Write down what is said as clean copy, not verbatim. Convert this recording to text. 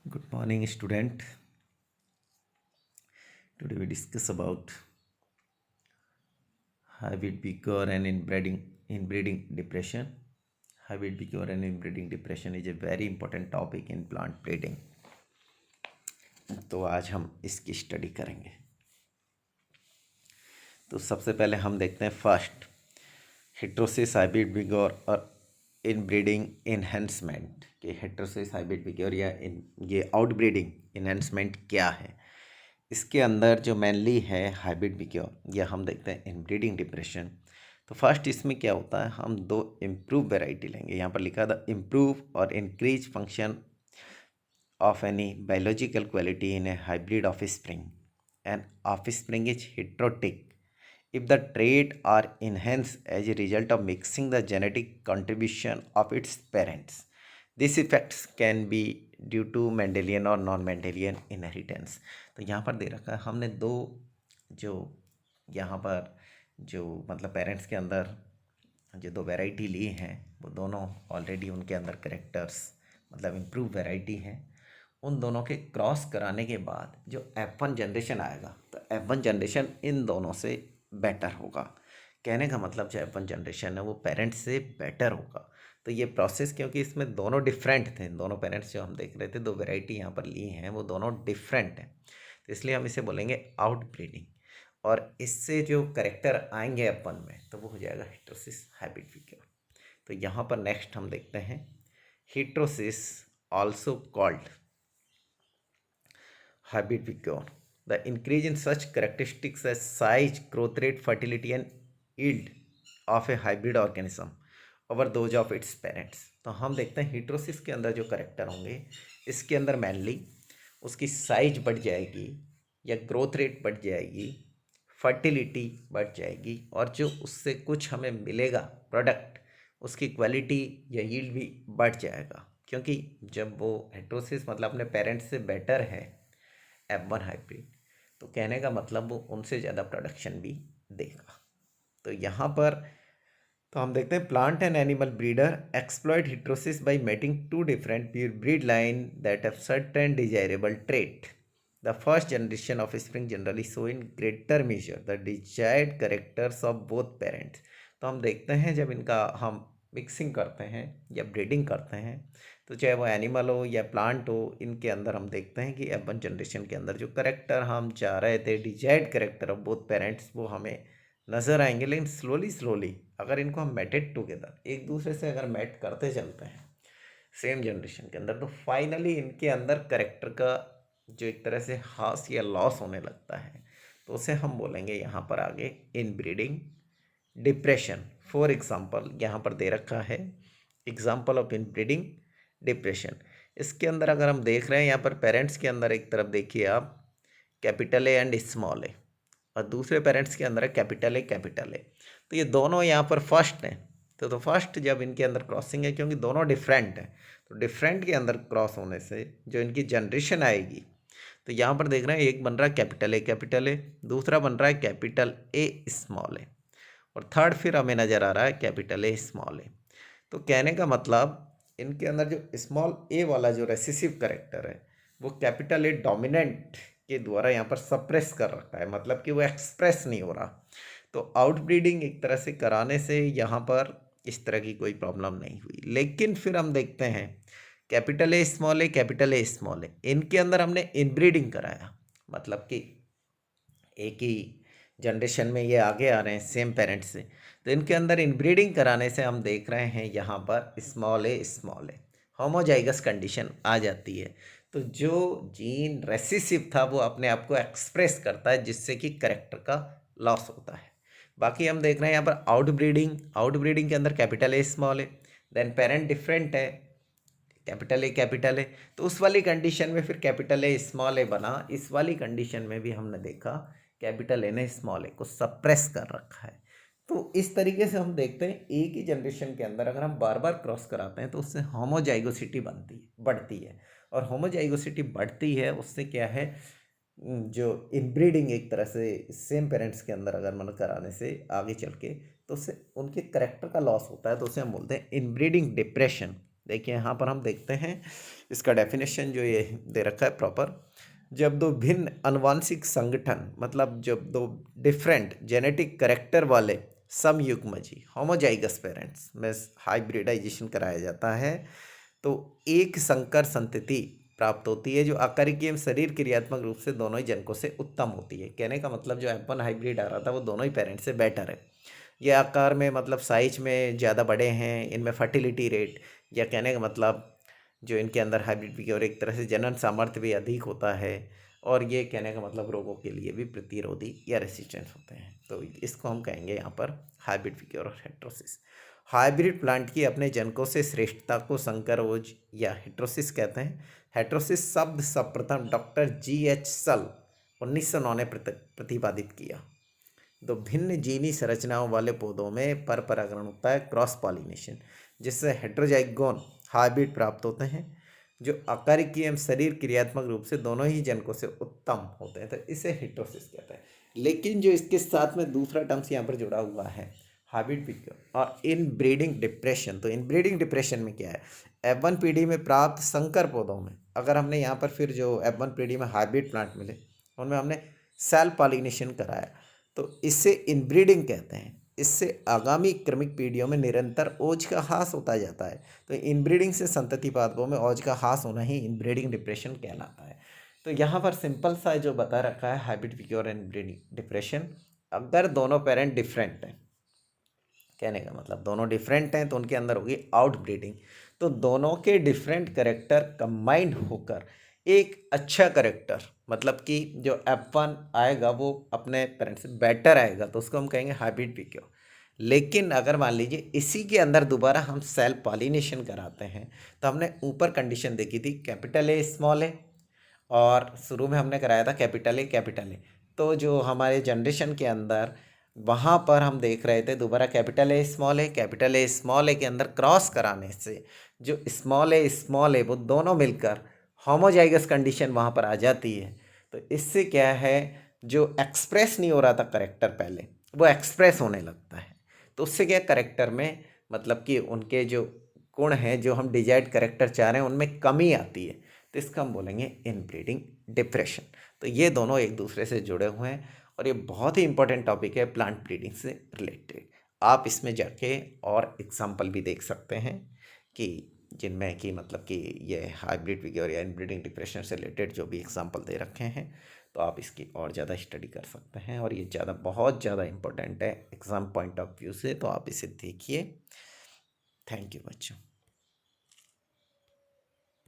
Good morning, student. Today we discuss about habit behavior and inbreeding depression. Habit behavior and inbreeding depression is a very important topic in plant breeding. तो आज हम इसकी study करेंगे। तो सबसे पहले हम देखते हैं फर्स्ट हेट्रोसिस हाइब्रिड बिगोर और इनब्रीडिंग इन्हेंसमेंट कि हेट्रोसिस हाइब्रिड बिगोर या ये आउटब्रीडिंग इन्हेंसमेंट क्या है। इसके अंदर जो मेनली है हाइब्रिड बिगोर या हम देखते हैं इनब्रीडिंग डिप्रेशन। तो फर्स्ट इसमें क्या होता है, हम दो इम्प्रूव वेराइटी लेंगे। यहाँ पर लिखा था इम्प्रूव और increase function of any biological quality in a hybrid offspring. An offspring is heterotic if the trait are enhanced as a result of mixing the genetic contribution of its parents. These effects can be due to Mendelian or non-Mendelian inheritance. तो यहाँ पर दे रखा है हमने दो जो यहाँ पर जो मतलब पेरेंट्स के अंदर जो दो वैरायटी ली हैं वो दोनों ऑलरेडी उनके अंदर करेक्टर्स मतलब इम्प्रूव वैरायटी हैं। उन दोनों के क्रॉस कराने के बाद जो F1 जनरेशन आएगा तो F1 जनरेशन इन दोनों से बेटर होगा। कहने का मतलब जो F1 जनरेशन है वो पेरेंट्स से बेटर होगा। तो ये प्रोसेस क्योंकि इसमें दोनों डिफरेंट थे, दोनों पेरेंट्स जो हम देख रहे थे दो वैरायटी यहाँ पर ली हैं वो दोनों डिफरेंट हैं, तो इसलिए हम इसे बोलेंगे आउट ब्रीडिंग। और इससे जो करेक्टर आएंगे F1 में तो वो हो जाएगा हेट्रोसिस हाइब्रिड फिगर। तो यहाँ पर नेक्स्ट हम देखते हैं heterosis also called hybrid vigor. The increase in such characteristics as size, growth rate, fertility and yield of a hybrid organism over those of its parents. तो हम देखते हैं हीट्रोसिस के अंदर जो करेक्टर होंगे इसके अंदर मेनली उसकी साइज बढ़ जाएगी या ग्रोथ रेट बढ़ जाएगी, फर्टिलिटी बढ़ जाएगी और जो उससे कुछ हमें मिलेगा प्रोडक्ट उसकी क्वालिटी या यील्ड भी बढ़ जाएगा। क्योंकि जब वो हेट्रोसिस मतलब अपने पेरेंट्स से बेटर है F1 हाइब्रिड तो कहने का मतलब वो उनसे ज़्यादा प्रोडक्शन भी देगा। तो यहाँ पर तो हम देखते हैं plant and animal breeder exploit heterosis by mating two different pure breed line that have certain desirable trait. The first generation offspring generally show in greater measure the desired characters of both parents. तो हम देखते हैं जब इनका हम mixing करते हैं या ब्रीडिंग करते हैं तो चाहे वो एनिमल हो या प्लांट हो इनके अंदर हम देखते हैं कि F1 जनरेशन के अंदर जो करेक्टर हम चाह रहे थे desired character of both parents वो हमें नज़र आएंगे। लेकिन स्लोली अगर इनको हम मेटेड टुगेदर एक दूसरे से अगर मेट करते चलते हैं सेम जनरेशन के अंदर तो फाइनली इनके अंदर करेक्टर का जो एक तरह से हास या लॉस होने लगता है तो उसे हम बोलेंगे यहाँ पर आगे इनब्रीडिंग डिप्रेशन। फॉर एग्जाम्पल यहाँ पर दे रखा है एग्जाम्पल ऑफ इनब्रीडिंग डिप्रेशन। इसके अंदर अगर हम देख रहे हैं यहाँ पर पेरेंट्स के अंदर एक तरफ देखिए आप कैपिटल ए एंड स्मॉल ए और दूसरे पेरेंट्स के अंदर है कैपिटल ए। तो ये दोनों यहाँ पर फर्स्ट हैं तो फर्स्ट जब इनके अंदर क्रॉसिंग है क्योंकि दोनों डिफरेंट हैं तो डिफरेंट के अंदर क्रॉस होने से जो इनकी जनरेशन आएगी तो यहाँ पर देख रहे हैं एक बन रहा है कैपिटल ए, दूसरा बन रहा है कैपिटल ए स्मॉल ए और थर्ड फिर हमें नज़र आ रहा है कैपिटल ए स्मॉल ए। तो कहने का मतलब इनके अंदर जो स्मॉल ए वाला जो रेसेसिव करेक्टर है वो कैपिटल ए डोमिनेंट के द्वारा यहाँ पर सप्रेस कर रखा है, मतलब कि वो एक्सप्रेस नहीं हो रहा। तो आउटब्रीडिंग एक तरह से कराने से यहाँ पर इस तरह की कोई प्रॉब्लम नहीं हुई। लेकिन फिर हम देखते हैं कैपिटल ए स्मॉल ए इनके अंदर हमने इनब्रीडिंग कराया, मतलब कि एक ही जनरेशन में ये आगे आ रहे हैं सेम पेरेंट्स से तो इनके अंदर इनब्रीडिंग कराने से हम देख रहे हैं यहाँ पर स्मॉल ए होमोजाइगस कंडीशन आ जाती है। तो जो जीन रेसिसिव था वो अपने आप को एक्सप्रेस करता है जिससे कि करेक्टर का लॉस होता है। बाकी हम देख रहे हैं यहाँ पर आउटब्रीडिंग के अंदर capital A small a then parent different है कैपिटल ए तो उस वाली कंडीशन में फिर कैपिटल ए स्मॉल ए बना। इस वाली कंडीशन में भी हमने देखा कैपिटल ए ने स्मॉल ए को सप्रेस कर रखा है। तो इस तरीके से हम देखते हैं एक ही जनरेशन के अंदर अगर हम बार बार क्रॉस कराते हैं तो उससे होमोजाइगोसिटी बढ़ती है और होमोजाइगोसिटी बढ़ती है उससे क्या है जो इनब्रीडिंग एक तरह से सेम पेरेंट्स के अंदर अगर मन कराने से आगे चल के तो उससे उनके करेक्टर का लॉस होता है तो उसे हम बोलते हैं इनब्रीडिंग डिप्रेशन देखिए यहाँ पर हम देखते हैं इसका डेफिनेशन जो ये दे रखा है प्रॉपर। जब दो भिन्न आनुवांशिक संगठन मतलब जब दो डिफरेंट जेनेटिक करेक्टर वाले समयुग्मजी होमोजाइगस पेरेंट्स में हाइब्रिडाइजेशन कराया जाता है तो एक संकर संतति प्राप्त होती है जो आकारिक एवं शरीर क्रियात्मक रूप से दोनों ही जनकों से उत्तम होती है। कहने का मतलब जो F1 हाइब्रिड आ रहा था वो दोनों ही पेरेंट्स से बेटर है। ये आकार में मतलब साइज में ज़्यादा बड़े हैं, इनमें फर्टिलिटी रेट या कहने का मतलब जो इनके अंदर हाइब्रिड की और एक तरह से जनन सामर्थ्य भी अधिक होता है और ये कहने का मतलब रोगों के लिए भी प्रतिरोधी या रेसिस्टेंस होते हैं। तो इसको हम कहेंगे यहाँ पर हाइब्रिड फिक्योर और हेट्रोसिस। हाइब्रिड प्लांट की अपने जनकों से श्रेष्ठता को संकरोज या हेट्रोसिस कहते हैं। हेट्रोसिस शब्द सर्वप्रथम डॉक्टर G.H. सल 1909 ने प्रतिपादित किया। दो भिन्न जीनी संरचनाओं वाले पौधों में पर परागण होता है क्रॉस पॉलिनेशन, जिससे हेट्रोजाइगोन हाइब्रिड प्राप्त होते हैं जो आकारिक एवं शरीर क्रियात्मक रूप से दोनों ही जनकों से उत्तम होते हैं। तो इसे हेट्रोसिस कहते हैं। लेकिन जो इसके साथ में दूसरा टर्म्स यहाँ पर जुड़ा हुआ है हाइब्रिड फिक्योर और इन ब्रीडिंग डिप्रेशन। तो इन ब्रीडिंग डिप्रेशन में क्या है, F1 पीढ़ी में प्राप्त संकर पौधों में अगर हमने यहाँ पर फिर जो F1 पीढ़ी में हाइब्रिड प्लांट मिले उनमें हमने सेल पॉलिनेशन कराया तो इसे इनब्रीडिंग कहते हैं। इससे आगामी क्रमिक पीढ़ियों में निरंतर ओज का ह्रास होता जाता है। तो इनब्रीडिंग से संतति पादपों में ओज का ह्रास होना ही इनब्रीडिंग डिप्रेशन कहलाता है। तो यहाँ पर सिंपल सा जो बता रखा है हाइब्रिड फिक्योर एंड इनब्रीडिंग डिप्रेशन, अगर दोनों पेरेंट डिफरेंट हैं, कहने का मतलब दोनों डिफरेंट हैं तो उनके अंदर होगी आउट ब्रीडिंग। तो दोनों के डिफरेंट करेक्टर कंबाइंड होकर एक अच्छा करेक्टर मतलब कि जो F1 आएगा वो अपने पेरेंट्स से बेटर आएगा तो उसको हम कहेंगे हाइब्रिड फिक्योर। लेकिन अगर मान लीजिए इसी के अंदर दोबारा हम सेल पॉलिनेशन कराते हैं तो हमने ऊपर कंडीशन देखी थी कैपिटल ए स्मॉल ए और शुरू में हमने कराया था कैपिटल ए कैपिटल ए। तो जो हमारे जनरेशन के अंदर वहाँ पर हम देख रहे थे दोबारा capital A small A capital A small A के अंदर क्रॉस कराने से जो स्मॉल ए वो दोनों मिलकर होमोजाइगस कंडीशन वहाँ पर आ जाती है। तो इससे क्या है जो एक्सप्रेस नहीं हो रहा था करेक्टर पहले वो एक्सप्रेस होने लगता है। तो उससे क्या करेक्टर में मतलब कि उनके जो गुण हैं जो हम डिजायर्ड करेक्टर चाह रहे हैं उनमें कमी आती है। तो इसका हम बोलेंगे इनब्रीडिंग डिप्रेशन। तो ये दोनों एक दूसरे से जुड़े हुए हैं और ये बहुत ही इंपॉर्टेंट टॉपिक है प्लांट ब्रीडिंग से रिलेटेड। आप इसमें जाके और एग्जाम्पल भी देख सकते हैं कि जिनमें कि मतलब कि ये हाइब्रिड फिक्योर या इनब्रीडिंग डिप्रेशन से रिलेटेड जो भी एग्जाम्पल दे रखे हैं तो आप इसकी और ज़्यादा स्टडी कर सकते हैं और ये बहुत ज़्यादा इंपॉर्टेंट है एग्ज़ाम पॉइंट ऑफ व्यू से। तो आप इसे देखिए। थैंक यू बच्चों।